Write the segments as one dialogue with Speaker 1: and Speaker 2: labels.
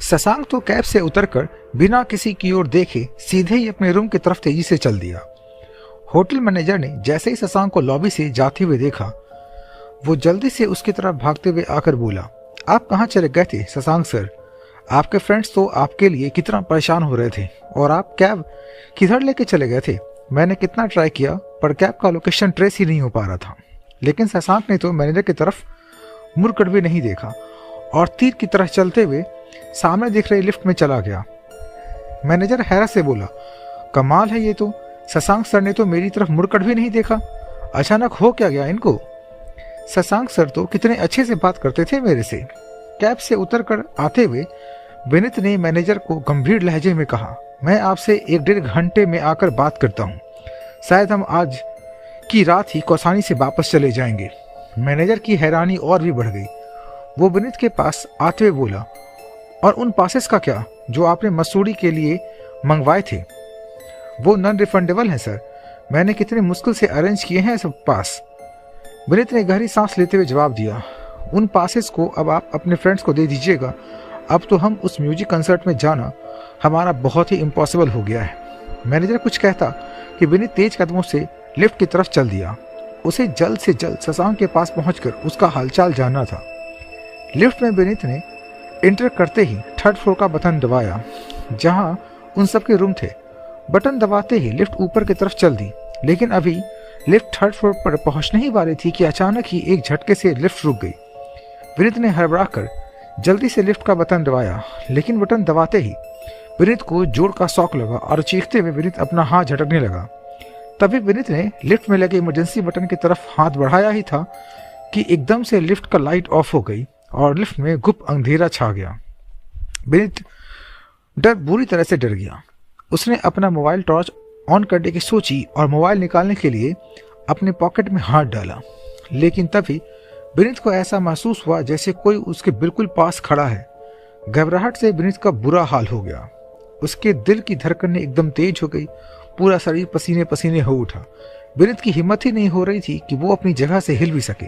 Speaker 1: शशांक तो कैब से उतरकर बिना किसी की ओर देखे सीधे ही अपने रूम की तरफ तेजी से चल दिया। होटल मैनेजर ने जैसे ही शशांक को लॉबी से जाते हुए देखा, वो जल्दी से उसकी तरफ भागते हुए आकर बोला, आप कहाँ चले गए थे शशांक सर? आपके फ्रेंड्स तो आपके लिए कितना परेशान हो रहे थे और आप कैब किधर लेके चले गए थे? मैंने कितना ट्राई किया पर कैब का लोकेशन ट्रेस ही नहीं हो पा रहा था। लेकिन शशांक ने तो मैनेजर की तरफ मुड़कर भी नहीं देखा और तीर की तरह चलते हुए सामने दिख रही लिफ्ट में चला गया। मैनेजर हैरत से बोला, कमाल है ये तो, शशांक सर ने तो मेरी तरफ मुड़कर भी नहीं देखा। अचानक हो क्या गया इनको? शशांक सर तो कितने अच्छे से बात करते थे मेरे से। कैब से उतरकर आते हुए विनीत ने मैनेजर को गंभीर लहजे में कहा, मैं आपसे 1-1.5 घंटे में आकर बात करता हूँ। शायद हम आज की रात ही कौसानी से वापस चले जाएंगे। मैनेजर की हैरानी और भी बढ़ गई। वो विनीत के पास आते हुए बोला, और उन पासेस का क्या जो आपने मसूरी के लिए मंगवाए थे? वो नॉन रिफंडेबल हैं सर। मैंने कितने मुश्किल से अरेंज किए हैं सब पास। विनीत ने गहरी सांस लेते हुए जवाब दिया, उन पासेस को अब आप अपने फ्रेंड्स को दे दीजिएगा। अब तो हम उस म्यूजिक कंसर्ट में जाना हमारा बहुत ही इम्पॉसिबल हो गया है। मैनेजर कुछ कहता कि विनीत तेज कदमों से लिफ्ट की तरफ चल दिया। उसे जल्द से जल्द शशांक के पास पहुंचकर उसका हालचाल जानना था। लिफ्ट में विनीत ने एंटर करते ही 3rd फ्लोर का बटन दबाया जहां उन सबके रूम थे। बटन दबाते ही लिफ्ट ऊपर की तरफ चल दी, लेकिन अभी लिफ्ट 3rd फ्लोर पर पहुंचने ही वाली थी कि अचानक ही एक झटके से लिफ्ट रुक गई। विनीत ने हड़बड़ाकर जल्दी से लिफ्ट का बटन दबाया, लेकिन बटन दबाते ही विनीत को जोर का शॉक लगा और चीखते हुए विनीत अपना हाथ झटकने लगा। तभी विनीत ने लिफ्ट में लगे इमरजेंसी बटन की तरफ हाथ बढ़ाया ही था कि एकदम से लिफ्ट का लाइट ऑफ हो गई और लिफ्ट में गुप्त अंधेरा छा गया। विनीत बुरी तरह से डर गया। उसने अपना मोबाइल टॉर्च ऑन करने की सोची और मोबाइल निकालने के लिए अपने पॉकेट में हाथ डाला, लेकिन तभी विनीत को ऐसा महसूस हुआ जैसे कोई उसके बिल्कुल पास खड़ा है। घबराहट से विनीत का बुरा हाल हो गया। उसके दिल की धड़कनें एकदम तेज हो गई, पूरा शरीर पसीने पसीने हो उठा। विनीत की हिम्मत ही नहीं हो रही थी कि वो अपनी जगह से हिल भी सके।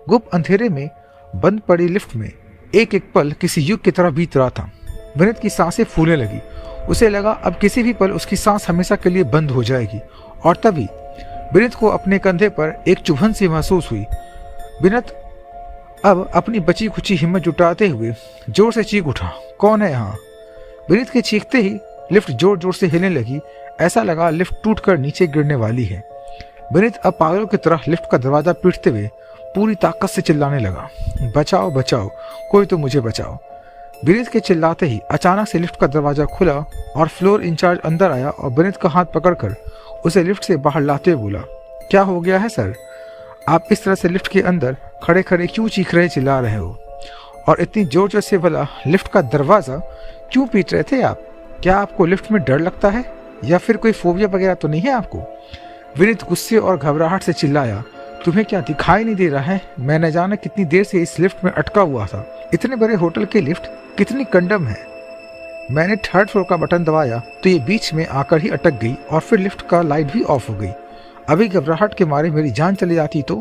Speaker 1: गुप्त अंधेरे में बंद पड़ी लिफ्ट में एक एक पल किसी युग की तरह बीत रहा था। विनीत की सांसें फूलने लगी। उसे लगा अब किसी भी पल उसकी सांस हमेशा के लिए बंद हो जाएगी। और तभी विनीत को अपने कंधे पर एक चुभन सी महसूस हुई। विनीत अब अपनी बची खुची हिम्मत जुटाते हुए जोर से चीख उठा, कौन है यहाँ? विनीत के चीखते ही लिफ्ट जोर जोर से हिलने लगी। ऐसा लगा लिफ्ट टूटकर नीचे गिरने वाली है। विनीत अब पागलों की तरह लिफ्ट का दरवाजा पीटते हुए पूरी ताकत से चिल्लाने लगा, बचाओ बचाओ, कोई तो मुझे बचाओ। विनीत के चिल्लाते ही अचानक से लिफ्ट का दरवाजा खुला और फ्लोर इंचार्ज अंदर आया और विनीत का हाथ पकड़कर उसे लिफ्ट से बाहर लाते हुए बोला, क्या हो गया है सर? आप इस तरह से लिफ्ट के अंदर खड़े खड़े क्यों चीख रहे चिल्ला रहे हो? और इतनी जोर जोर से भला लिफ्ट का दरवाजा क्यों पीट रहे थे आप? क्या आपको लिफ्ट में डर लगता है या फिर कोई फोबिया वगैरह तो नहीं है आपको? विनीत गुस्से और घबराहट से चिल्लाया, तुम्हें क्या दिखाई नहीं दे रहा है? मैं न जाने कितनी देर से इस लिफ्ट में अटका हुआ था। इतने बड़े होटल की लिफ्ट कितनी कंडम है। मैंने 3rd फ्लोर का बटन दबाया तो ये बीच में आकर ही अटक गई और फिर लिफ्ट का लाइट भी ऑफ हो गई। अभी घबराहट के मारे मेरी जान चली जाती तो।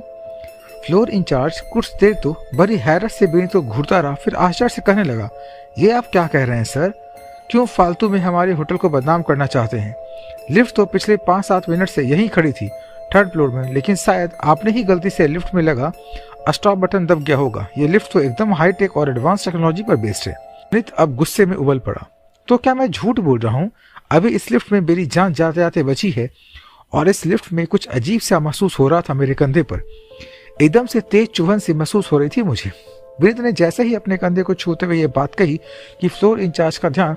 Speaker 1: फ्लोर इंचार्ज कुछ देर तो बड़ी हैरत से विनीत को घूरता रहा, फिर आश्चर्य से कहने लगा, ये आप क्या कह रहे हैं सर? क्यों फालतू में हमारे होटल को बदनाम करना चाहते हैं? लिफ्ट तो पिछले 5-7 मिनट से यहीं खड़ी थी 3rd फ्लोर में, लेकिन शायद आपने ही गलती से लिफ्ट में लगा स्टॉप बटन दब गया होगा। ये लिफ्ट तो एकदम हाईटेक और एडवांस टेक्नोलॉजी पर बेस्ड है। विनीत अब गुस्से में उबल पड़ा, तो क्या मैं झूठ बोल रहा हूँ? अभी इस लिफ्ट में मेरी जान जाते जाते बची है और इस लिफ्ट में कुछ अजीब सा महसूस हो रहा था मेरे कंधे पर। एकदम से तेज चुभन सी महसूस हो रही थी मुझे। विनीत ने जैसे ही अपने कंधे को छूते हुए ये बात कही कि फ्लोर इंचार्ज का ध्यान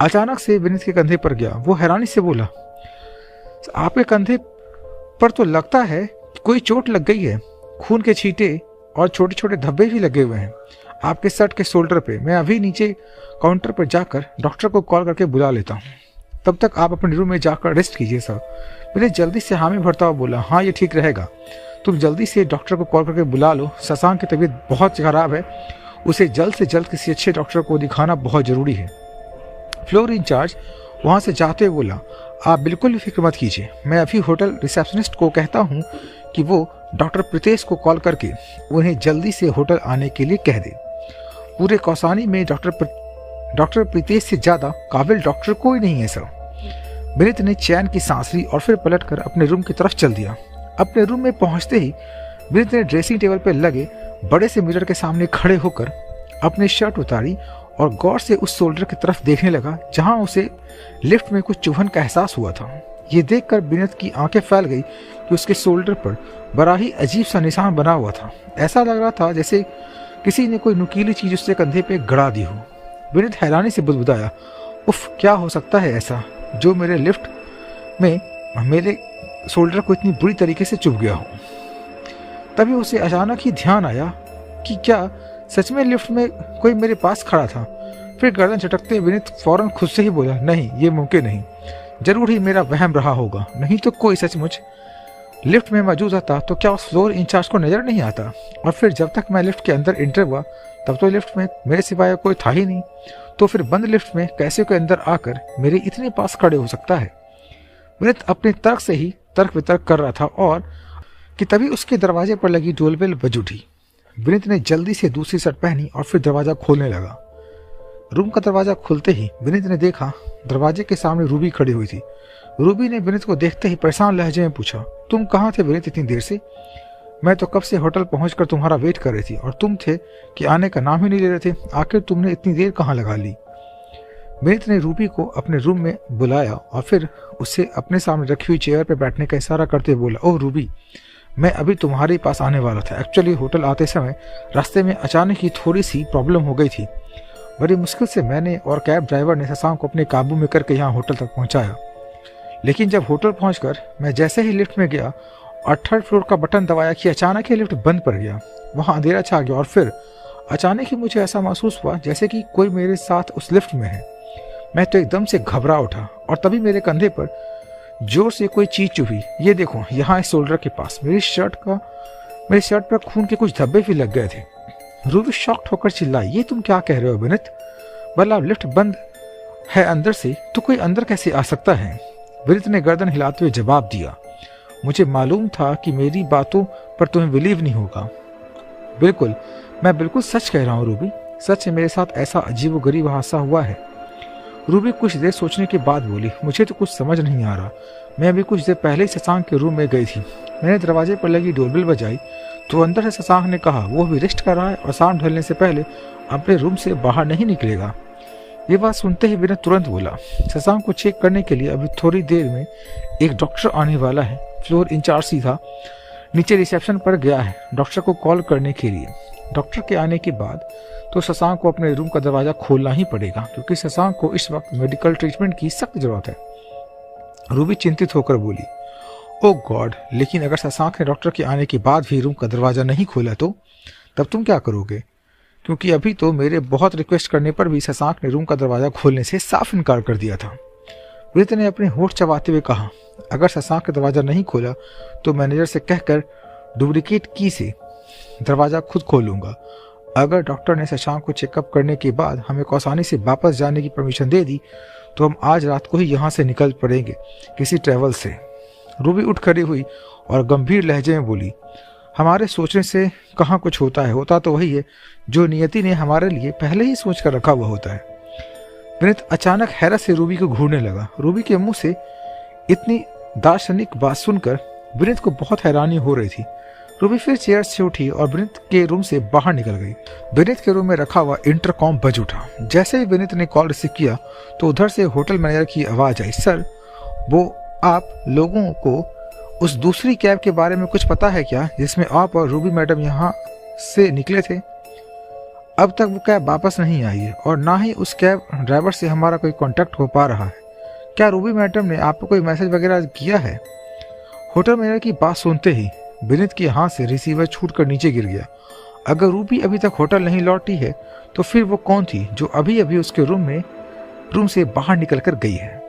Speaker 1: अचानक से विनीत के कंधे पर गया। वो हैरानी से बोला, आपके कंधे पर तो लगता है कोई चोट लग गई है। खून के छींटे और छोटे छोटे धब्बे भी लगे हुए हैं आपके शर्ट के शोल्डर पे। मैं अभी नीचे काउंटर पर जाकर डॉक्टर को कॉल करके बुला लेता हूँ। तब तक आप अपने रूम में जाकर रेस्ट कीजिए सर। मैंने जल्दी से हामी भरता हुआ बोला, हाँ ये ठीक रहेगा। तुम जल्दी से डॉक्टर को कॉल करके बुला लो। शशांक की तबीयत बहुत खराब है, उसे जल्द से जल्द किसी अच्छे डॉक्टर को दिखाना बहुत ज़रूरी है। फ्लोर इंचार्ज वहाँ से जाते हुए बोला, आप बिल्कुल भी फिक्र मत कीजिए। मैं अभी होटल रिसेप्शनिस्ट को कहता हूँ कि वो डॉक्टर प्रीतेश को कॉल करके उन्हें जल्दी से होटल आने के लिए कह दे। पूरे कौसानी में डॉक्टर डॉक्टर प्रीतेश से ज्यादा काबिल डॉक्टर कोई नहीं है सर। विनीत ने चैन की सांस ली और फिर पलटकर अपने रूम की तरफ चल दिया। अपने रूम में पहुंचते ही विनीत ने ड्रेसिंग टेबल पर लगे बड़े से मिरर के सामने खड़े होकर अपनी शर्ट उतारी और गौर से उस शोल्डर की तरफ देखने लगा जहां उसे लिफ्ट में कुछ चुभन का एहसास हुआ था। ये देखकर विनीत की आंखें फैल गई कि उसके शोल्डर पर बड़ा ही अजीब सा निशान बना हुआ था। ऐसा लग रहा था जैसे किसी ने कोई नुकीली चीज उसके कंधे पे गड़ा दी हो। विनीत हैरानी से बुदबुदाया, उफ, क्या हो सकता है ऐसा जो मेरे लिफ्ट में मेरे शोल्डर को इतनी बुरी तरीके से चुभ गया हो। तभी उसे अचानक ही ध्यान आया कि क्या सच में लिफ्ट में कोई मेरे पास खड़ा था। फिर गर्दन झटकते विनीत फौरन खुद से ही बोला, नहीं, ये मुमकिन नहीं, जरूर ही मेरा वहम रहा होगा, नहीं तो कोई सचमुच लिफ्ट में मौजूद था तो क्या उस फ्लोर इंचार्ज को नजर नहीं आता। और फिर जब तक मैं लिफ्ट के अंदर एंटर हुआ तब तो लिफ्ट में मेरे सिवाय कोई था ही नहीं, तो फिर बंद लिफ्ट में कैसे कोई अंदर आकर मेरे इतने पास खड़े हो सकता है। विनीत अपने तर्क से ही तर्क वितर्क कर रहा था और कि तभी उसके दरवाजे पर लगी डोरबेल बज उठी। विनीत ने जल्दी से दूसरी शर्ट पहनी और फिर दरवाजा खोलने लगा। रूम का दरवाजा खुलते ही विनीत ने देखा दरवाजे के सामने रूबी खड़ी हुई थी। रूबी ने विनीत को देखते ही परेशान लहजे में पूछा, तुम कहाँ थे विनीत इतनी देर से? मैं तो कब से होटल पहुंचकर तुम्हारा वेट कर रही थी और तुम थे कि आने का नाम ही नहीं ले रहे थे। आखिर तुमने इतनी देर कहाँ लगा ली? विनीत ने रूबी को अपने रूम में बुलाया और फिर उसे अपने सामने रखी हुई चेयर पर बैठने का इशारा करते बोला, ओह रूबी, मैं अभी तुम्हारे पास आने वाला था। एक्चुअली होटल आते समय रास्ते में अचानक ही थोड़ी सी प्रॉब्लम हो गई थी। बड़ी मुश्किल से मैंने और कैब ड्राइवर ने शशांक को अपने काबू में करके यहाँ होटल तक पहुँचाया। लेकिन जब होटल पहुँचकर मैं जैसे ही लिफ्ट में गया और 3rd फ्लोर का बटन दबाया कि अचानक ही लिफ्ट बंद पड़ गया। वहाँ अंधेरा छा गया और फिर अचानक ही मुझे ऐसा महसूस हुआ जैसे कि कोई मेरे साथ उस लिफ्ट में है। मैं तो एकदम से घबरा उठा और तभी मेरे कंधे पर जोर से कोई चीज चुभी। ये देखो, यहाँ इस शोल्डर के पास मेरी शर्ट पर खून के कुछ धब्बे भी लग गए थे। रूबी शॉक्ड होकर चिल्लाई, ये तुम क्या कह रहे हो विनीत? भला लिफ्ट बंद है अंदर से तो कोई अंदर कैसे आ सकता है? विनीत ने गर्दन हिलाते हुए जवाब दिया, मुझे मालूम था कि मेरी बातों पर तुम्हें बिलीव नहीं होगा। बिल्कुल, मैं बिल्कुल सच कह रहा हूँ रूबी, सच है, मेरे साथ ऐसा अजीबोगरीब हादसा हुआ है। रूबी कुछ देर सोचने के बाद बोली, मुझे तो कुछ समझ नहीं आ रहा। मैं अभी कुछ देर पहले ही शशांक के रूम में गई थी। मैंने दरवाजे पर लगी डोरबेल बजाई तो अंदर से शशांक ने कहा वो भी रेस्ट कर रहा है और शाम ढलने से पहले अपने रूम से बाहर नहीं निकलेगा। ये बात सुनते ही विनीत तुरंत बोला, शशांक को चेक करने के लिए अभी थोड़ी देर में एक डॉक्टर आने वाला है। फ्लोर इंचार्ज सीधा नीचे रिसेप्शन पर गया है डॉक्टर को कॉल करने के लिए। डॉक्टर के आने के बाद तो शशांक को अपने रूम का दरवाजा खोलना ही पड़ेगा क्योंकि शशांक को इस वक्त मेडिकल ट्रीटमेंट की सख्त जरूरत है। रूबी चिंतित होकर बोली, ओह गॉड, लेकिन अगर शशांक ने डॉक्टर के आने के बाद भी रूम का दरवाजा नहीं खोला तो तब तुम क्या करोगे? क्योंकि अभी तो मेरे बहुत रिक्वेस्ट करने पर भी शशांक ने रूम का दरवाजा खोलने से साफ इनकार कर दिया था। विनीत ने अपने होठ चबाते हुए कहा, अगर शशांक का दरवाजा नहीं खोला तो मैनेजर से कहकर डुप्लीकेट की से दरवाजा खुद खोलूंगा। अगर डॉक्टर ने शशांक को चेकअप करने के बाद हमें आसानी से वापस जाने की परमिशन दे दी तो हम आज रात को ही यहाँ से निकल पड़ेंगे किसी ट्रैवल से। रूबी उठ खड़ी हुई और गंभीर लहजे में बोली, हमारे सोचने से कहाँ कुछ होता है, होता तो वही है जो नियति ने हमारे लिए पहले ही सोच कर रखा हुआ होता है। विनीत अचानक हैरत से रूबी को घूरने लगा। रूबी के मुंह से इतनी दार्शनिक बात सुनकर विनीत को बहुत हैरानी हो रही थी। रूबी फिर चेयर से उठी और विनीत के रूम से बाहर निकल गई। विनीत के रूम में रखा हुआ इंटरकॉम बज उठा। जैसे ही विनीत ने कॉल रिसीव किया तो उधर से होटल मैनेजर की आवाज आई, सर, वो आप लोगों को उस दूसरी कैब के बारे में कुछ पता है क्या जिसमें आप और रूबी मैडम यहाँ से निकले थे? अब तक वो कैब वापस नहीं आई है और ना ही उस कैब ड्राइवर से हमारा कोई कांटेक्ट हो पा रहा है। क्या रूबी मैडम ने आपको कोई मैसेज वगैरह किया है? होटल मैनेजर की बात सुनते ही विनीत के हाथ से रिसीवर छूटकर नीचे गिर गया। अगर रूबी अभी तक होटल नहीं लौटी है तो फिर वो कौन थी जो अभी अभी उसके रूम से बाहर निकलकर गई है?